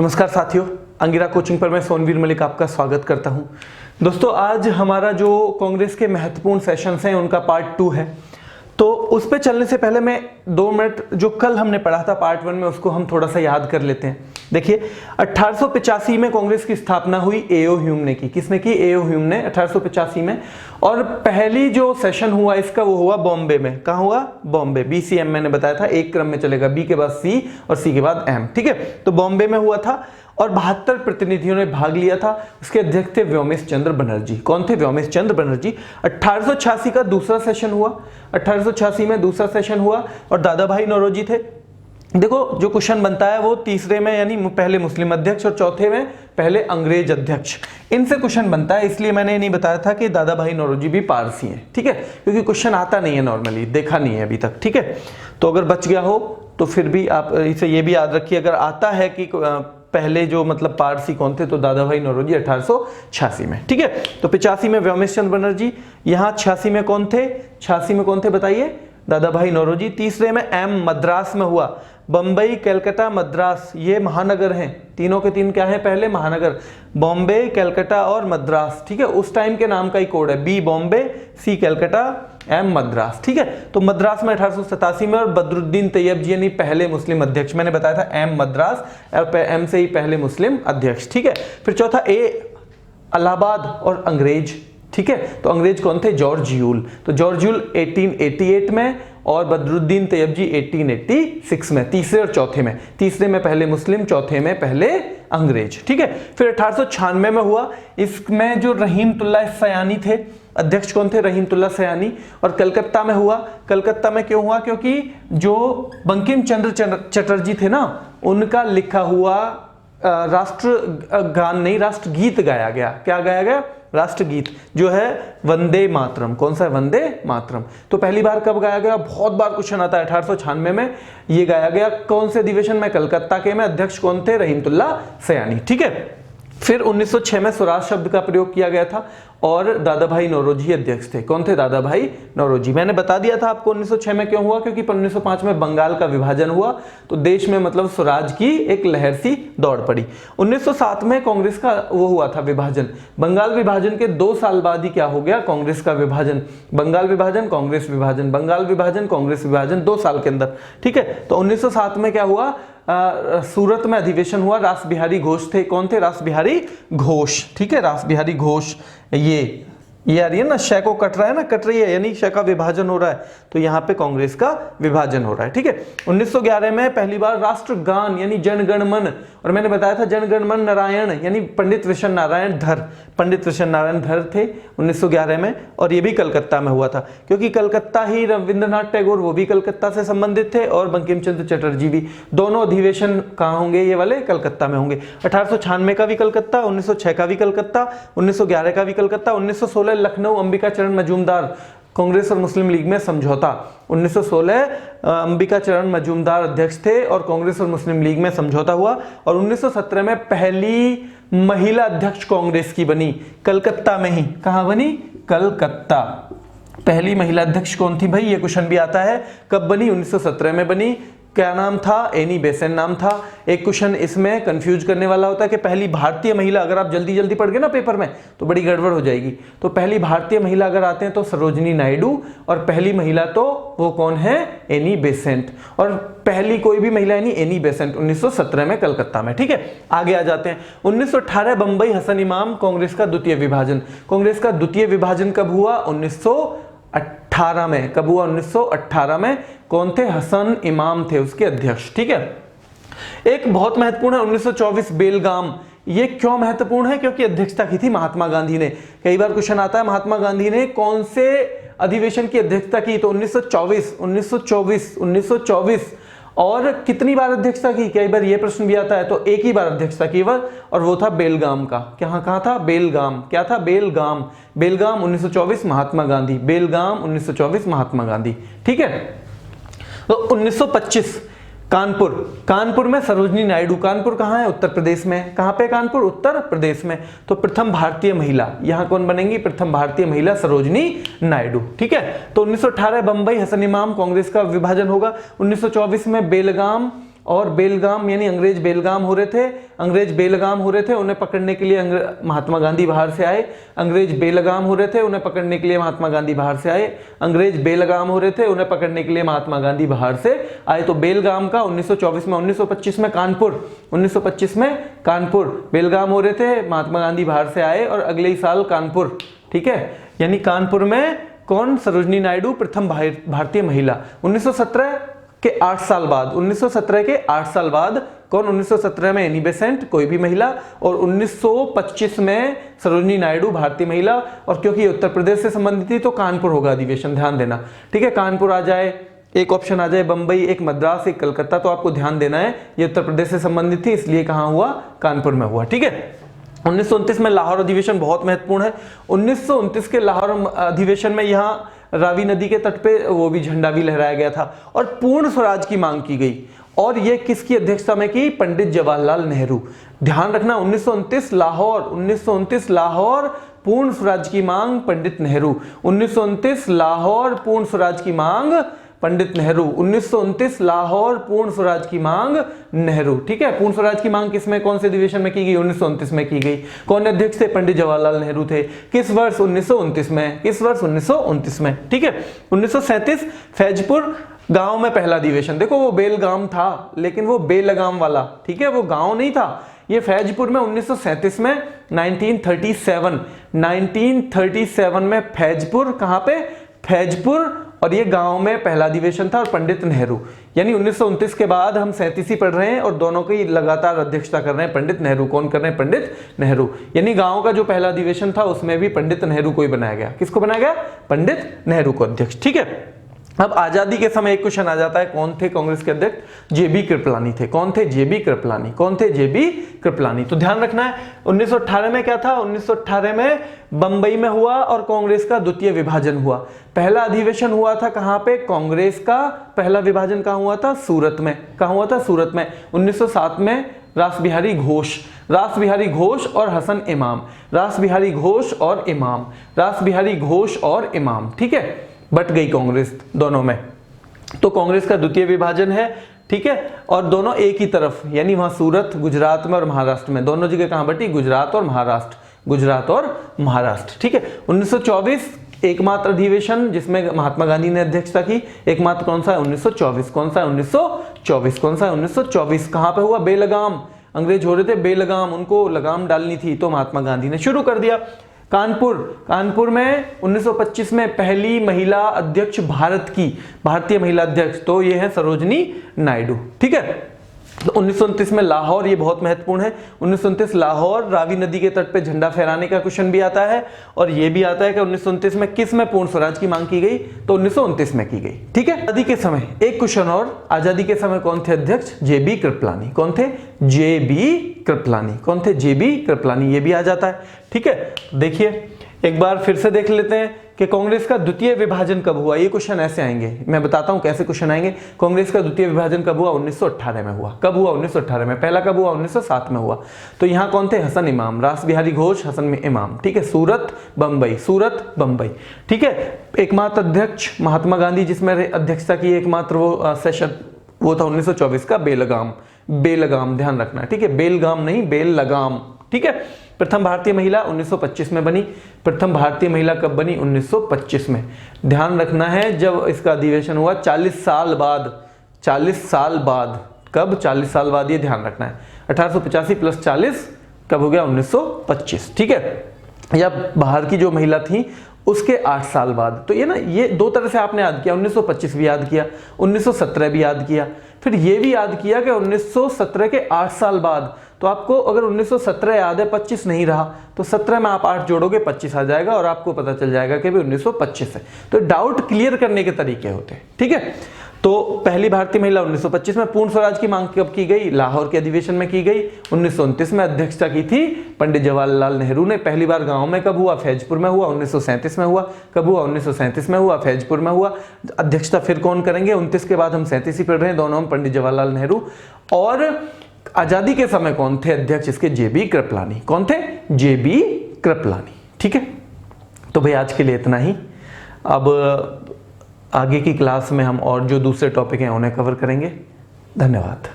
नमस्कार साथियों, अंगिरा कोचिंग पर मैं सोनवीर मलिक आपका स्वागत करता हूं। दोस्तों, आज हमारा जो कांग्रेस के महत्वपूर्ण सेशंस हैं उनका पार्ट 2 है। तो उस पर चलने से पहले मैं 2 मिनट जो कल हमने पढ़ा था पार्ट 1 में उसको हम थोड़ा सा याद कर लेते हैं। देखिए, 1885 में कांग्रेस की स्थापना हुई ए.ओ. ह्यूम ने की। किसने की? ए.ओ. ह्यूम ने 1885 में। और पहली जो सेशन हुआ इसका वो हुआ बॉम्बे में। कहाँ हुआ? बॉम्बे। BCM मैंने बताया था, एक क्रम में चलेगा, बी के बाद सी और सी के बाद एम। ठीक है, तो बॉम्बे में हुआ था और 72 प्रतिनिधियों ने भाग लिया था। उसके अध्यक्ष थे व्योमेश चंद्र बनर्जी। कौन थे? व्योमेश चंद्र बनर्जी। 1886 का दूसरा सेशन हुआ। 1886 में दूसरा सेशन हुआ और दादा भाई नौरोजी थे। देखो, जो क्वेश्चन बनता है वो तीसरे में यानी पहले मुस्लिम अध्यक्ष और चौथे में पहले अंग्रेज अध्यक्ष, इनसे क्वेश्चन बनता है। इसलिए मैंने नहीं बताया था कि दादा भाई नौरोजी भी पारसी हैं। ठीक है, क्योंकि क्वेश्चन आता नहीं है, नॉर्मली देखा नहीं है अभी तक। ठीक है, तो अगर बच गया हो तो फिर भी आप इसे ये भी याद रखिए, अगर आता है कि पहले जो मतलब पारसी कौन थे, तो दादा भाई नौरोजी 1886 में। ठीक है, तो 85 में व्योमेश चंद्र बनर्जी। यहाँ 86 में कौन थे? 86 में कौन थे बताइए? दादा भाई नौरोजी। तीसरे में एम मद्रास में हुआ। बम्बई, कलकत्ता, मद्रास, ये महानगर हैं। तीनों के तीन क्या है? पहले महानगर, बॉम्बे, कलकत्ता और मद्रास। ठीक है, उस टाइम के नाम का ही कोड है, बी बॉम्बे, सी कलकत्ता, एम मद्रास। ठीक है, तो मद्रास में 1887 में। और बदरुद्दीन तैयब जी यानी पहले मुस्लिम अध्यक्ष, मैंने बताया था एम मद्रास और एम से ही पहले मुस्लिम अध्यक्ष। ठीक है, फिर चौथा ए इलाहाबाद और अंग्रेज। ठीक है, तो अंग्रेज कौन थे? George Yule. तो जॉर्ज यूल 1888 में और बदरुद्दीन तैयब जी 1886 में, तीसरे और चौथे में। तीसरे में पहले मुस्लिम, चौथे में पहले अंग्रेज। ठीक है, फिर 1896 में हुआ। इसमें जो रहीमतुल्लाह सयानी थे, अध्यक्ष कौन थे? रहीमतुल्लाह सयानी। और कलकत्ता में हुआ। कलकत्ता में क्यों हुआ? क्योंकि जो बंकिम चंद्र चटर्जी थे ना, उनका लिखा हुआ राष्ट्रगान नहीं, राष्ट्रगीत गाया गया। क्या गाया गया? राष्ट्रगीत, जो है वंदे मातरम। कौन सा है? वंदे मातरम। तो पहली बार कब गाया गया? बहुत बार क्वेश्चन आता है। 1896 में ये गाया गया। कौन से अधिवेशन में? कलकत्ता के में। अध्यक्ष कौन थे? रहीमतुल्लाह सयानी। ठीक है, फिर 1906 में स्वराज शब्द का प्रयोग किया गया था और दादा भाई नौरोजी अध्यक्ष थे। कौन थे? दादा भाई नौरोजी। मैंने बता दिया था आपको 1906 में क्यों हुआ, क्योंकि 1905 में बंगाल का विभाजन हुआ, तो देश में मतलब स्वराज की एक लहर सी दौड़ पड़ी। 1907 में कांग्रेस का वो हुआ था विभाजन। बंगाल विभाजन के 2 साल बाद ही क्या हो गया? कांग्रेस का विभाजन। बंगाल विभाजन, कांग्रेस विभाजन, बंगाल विभाजन, कांग्रेस विभाजन, 2 साल के अंदर। ठीक है, तो 1907 में क्या हुआ? सूरत में अधिवेशन हुआ। रास बिहारी घोष थे। कौन थे? रास बिहारी घोष। ठीक है, रास बिहारी घोष। ये आ रही है ना, शय को कट रहा है ना, कट रही है, यानी शय का विभाजन हो रहा है, तो यहाँ पे कांग्रेस का विभाजन हो रहा है। ठीक है, 1911 में पहली बार राष्ट्रगान यानी जनगण मन, और मैंने बताया था जनगण मन नारायण यानी पंडित कृष्ण नारायण धर, पंडित कृष्ण नारायण धर थे 1911 में। और ये भी कलकत्ता में हुआ था, क्योंकि कलकत्ता ही रविंद्रनाथ टैगोर वो भी कलकत्ता से संबंधित थे और बंकिम चंद्र चटर्जी भी। दोनों अधिवेशन कहाँ होंगे? ये वाले कलकत्ता में होंगे। 1896 का भी कलकत्ता, 1906 का भी कलकत्ता, 1911 का भी कलकत्ता। 1916 लखनऊ, अंबिका चरण मजूमदार, कांग्रेस और मुस्लिम लीग में समझौता। 1916 अंबिका चरण मजूमदार अध्यक्ष थे और कांग्रेस और मुस्लिम लीग में समझौता हुआ। और 1917 में पहली महिला अध्यक्ष कांग्रेस की बनी, कलकत्ता में ही। कहां बनी? कलकत्ता। पहली महिला अध्यक्ष कौन थी भाई? ये क्वेश्चन भी आता है। कब बनी? 1917 में बनी। क्या नाम था? एनी बेसेंट नाम था। एक क्वेश्चन इसमें कंफ्यूज करने वाला होता है कि पहली भारतीय महिला, अगर आप जल्दी जल्दी पढ़ गए ना पेपर में तो बड़ी गड़बड़ हो जाएगी। तो पहली भारतीय महिला अगर आते हैं तो सरोजनी नायडू, और पहली महिला तो वो कौन है? Annie Besant. और पहली कोई भी महिला यानी एनी बेसेंट 1917 में कलकत्ता में। ठीक है, आगे आ जाते हैं। 1918 बंबई, हसन इमाम, कांग्रेस का द्वितीय विभाजन। कांग्रेस का द्वितीय विभाजन कब हुआ? 1918 में। कब हुआ? 1918 में। कौन थे? हसन इमाम थे उसके अध्यक्ष। ठीक है, एक बहुत महत्वपूर्ण है 1924 बेलगाम। ये क्यों महत्वपूर्ण है? क्योंकि अध्यक्षता की थी महात्मा गांधी ने। कई बार क्वेश्चन आता है महात्मा गांधी ने कौन से अधिवेशन की अध्यक्षता की, तो 1924। और कितनी बार अध्यक्षता की? कई बार ये प्रश्न भी आता है, तो एक ही बार अध्यक्षता की और वो था बेलगाम का। कहाँ था? बेलगाम। क्या था? बेलगाम। बेलगाम 1924 महात्मा गांधी। बेलगाम 1924 महात्मा गांधी। ठीक है, तो 1925 कानपुर। कानपुर में सरोजनी नायडू। कानपुर कहाँ है? उत्तर प्रदेश में। कहाँ पे कानपुर? उत्तर प्रदेश में। तो प्रथम भारतीय महिला, यहाँ कौन बनेंगी? प्रथम भारतीय महिला सरोजनी नायडू। ठीक है, तो 1918 बंबई, हसन इमाम, कांग्रेस का विभाजन होगा। 1924 में बेलगाम और बेलगाम यानी अंग्रेज बेलगाम हो रहे थे, अंग्रेज बेलगाम हो रहे थे, उन्हें पकड़ने के लिए महात्मा गांधी बाहर से आए। अंग्रेज बेलगाम हो रहे थे, उन्हें पकड़ने के लिए महात्मा गांधी बाहर से आए। अंग्रेज बेलगाम हो रहे थे, उन्हें पकड़ने के लिए महात्मा गांधी बाहर से आए। तो बेलगाम का 1924 में, 1925 में कानपुर, 1925 में कानपुर, बेलगाम हो रहे थे, महात्मा गांधी बाहर से आए और अगले ही साल कानपुर, ठीक है। यानी कानपुर में कौन? सरोजनी नायडू, प्रथम भारतीय महिला। 1917 के 8 साल बाद, 1917 के 8 साल बाद कौन? 1917 में एनी बेसेंट, कोई भी महिला, और 1925 में सरोजनी नायडू, भारतीय महिला। और क्योंकि उत्तर प्रदेश से संबंधित थी तो कानपुर होगा अधिवेशन, ध्यान देना, ठीक है। कानपुर आ जाए, एक ऑप्शन आ जाए बंबई, एक मद्रास, एक कलकत्ता, तो आपको ध्यान देना है ये उत्तर प्रदेश से संबंधित थी, इसलिए कहां हुआ? कानपुर में हुआ, ठीक है। 1929 में लाहौर अधिवेशन बहुत महत्वपूर्ण है। 1929 के लाहौर अधिवेशन में यहाँ रावी नदी के तट पे वो भी झंडा भी लहराया गया था और पूर्ण स्वराज की मांग की गई। और ये किसकी अध्यक्षता में की? पंडित जवाहरलाल नेहरू। ध्यान रखना, 1929 लाहौर, 1929 लाहौर, पूर्ण स्वराज की मांग पंडित नेहरू। 1929 लाहौर, पूर्ण स्वराज की मांग पंडित नेहरू। 1929 लाहौर, पूर्ण स्वराज की मांग नेहरू, ठीक है। पूर्ण स्वराज की मांग किसमें, कौन से अधिवेशन में की गई? 1929 में की गई। कौन अध्यक्ष थे? पंडित जवाहरलाल नेहरू थे। किस वर्ष? 1929 में। किस वर्ष? 1929 में, ठीक है। 1937 फैजपुर गांव में पहला अधिवेशन। देखो वो बेलगाम था लेकिन वो बेलगाम वाला, ठीक है, वो गांव नहीं था। ये फैजपुर में 1937 में, 1937 में फैजपुर, कहां पे? फैजपुर, और ये गांव में पहला अधिवेशन था और पंडित नेहरू। यानी 1929 के बाद हम 37 पढ़ रहे हैं और दोनों की लगातार अध्यक्षता कर रहे हैं पंडित नेहरू। कौन कर रहे हैं? पंडित नेहरू। यानी गांव का जो पहला अधिवेशन था उसमें भी पंडित नेहरू को ही बनाया गया। किसको बनाया गया? पंडित नेहरू को अध्यक्ष, ठीक है। अब आजादी के समय एक क्वेश्चन आ जाता है, कौन थे कांग्रेस के अध्यक्ष? जेबी कृपलानी थे। कौन थे? जेबी कृपलानी। कौन थे? जेबी कृपलानी। तो ध्यान रखना है 1918 में क्या था? 1918 में बंबई में हुआ और कांग्रेस का द्वितीय विभाजन हुआ। पहला अधिवेशन हुआ था कहां पे? कांग्रेस का पहला विभाजन कहां हुआ था? सूरत में। कहां हुआ था? सूरत में। 1907 में रास बिहारी घोष, रास बिहारी घोष और हसन इमाम, रास बिहारी घोष और इमाम, रास बिहारी घोष और इमाम, ठीक है। बट गई कांग्रेस दोनों में, तो कांग्रेस का द्वितीय विभाजन है, ठीक है। और दोनों एक ही तरफ, यानी वहां सूरत गुजरात में और महाराष्ट्र में, दोनों जगह कहां बटी? गुजरात और महाराष्ट्र, गुजरात और महाराष्ट्र, ठीक है। 1924 एकमात्र अधिवेशन जिसमें महात्मा गांधी ने अध्यक्षता की, एकमात्र कौन सा है? 1924। कौन सा है? 1924। कौन सा है? 1924। कहां पे हुआ? बेलगाम। अंग्रेज हो रहे थे बेलगाम, उनको लगाम डालनी थी तो महात्मा गांधी ने शुरू कर दिया। कानपुर, कानपुर में 1925 में पहली महिला अध्यक्ष भारत की, भारतीय महिला अध्यक्ष, तो ये है सरोजनी नायडू, ठीक है। तो 1929 में लाहौर, ये बहुत महत्वपूर्ण है, 1929 लाहौर, रावी नदी के तट पे झंडा फहराने का क्वेश्चन भी आता है। और ये भी आता है कि 1929 में किस में पूर्ण स्वराज की मांग की गई? तो 1929 में की गई, ठीक है। आजादी के समय एक क्वेश्चन और, आजादी के समय कौन थे अध्यक्ष? जेबी कृपलानी। कौन थे? जेबी कृपलानी। कौन थे? जेबी कृपलानी, ये भी आ जाता है, ठीक है। देखिए एक बार फिर से देख लेते हैं कि कांग्रेस का द्वितीय विभाजन कब हुआ। ये क्वेश्चन ऐसे आएंगे, मैं बताता हूं कैसे क्वेश्चन आएंगे। कांग्रेस का द्वितीय विभाजन कब हुआ? 1918 में हुआ। कब हुआ? 1918 में। पहला कब हुआ? 1907 में हुआ। तो यहां कौन थे? हसन इमाम, रास बिहारी घोष, हसन इमाम, ठीक है। सूरत बंबई, सूरत बंबई, ठीक है। एकमात्र अध्यक्ष महात्मा गांधी जिसमें अध्यक्षता की एकमात्र वो सेशन, वो था 1924 का बेलगाम, बेलगाम, ध्यान रखना, ठीक है। बेलगाम नहीं, बेलगाम, ठीक है। प्रथम भारतीय महिला 1925 में बनी। प्रथम भारतीय महिला कब बनी? 1925 में। ध्यान रखना है जब इसका अधिवेशन हुआ 40 साल बाद, 40 साल बाद, कब? 40 साल बाद, ये ध्यान रखना है। 1885 प्लस 40 कब हो गया? 1925, ठीक है। या बाहर की जो महिला थी उसके 8 साल बाद। तो ये ना, ये दो तरह से आपने याद किया, 1925 भी याद किया, 1917 भी याद किया, फिर ये भी याद किया कि 1917 के 8 साल बाद। तो आपको अगर 1917 याद है, 25 नहीं रहा, तो 17 में आप 8 जोड़ोगे 25 आ जाएगा और आपको पता चल जाएगा कि भी 1925 है। तो डाउट क्लियर करने के तरीके होते हैं, ठीक है। तो पहली भारतीय महिला 1925 में। पूर्ण स्वराज की मांग कब की गई? लाहौर के अधिवेशन में की गई। 1929 में अध्यक्षता की थी पंडित जवाहरलाल नेहरू ने। पहली बार गांव में कब हुआ? फैजपुर में हुआ, 1937 में हुआ। कब हुआ? 1937 में हुआ, फैजपुर में हुआ। अध्यक्षता फिर कौन करेंगे? 29 के बाद हम 37 ही पढ़ रहे हैं, दोनों में पंडित जवाहरलाल नेहरू। और आजादी के समय कौन थे अध्यक्ष इसके? जेबी कृपलानी। कौन थे? जेबी कृपलानी, ठीक है। तो भाई आज के लिए इतना ही। अब आगे की क्लास में हम और जो दूसरे टॉपिक हैं उन्हें कवर करेंगे। धन्यवाद।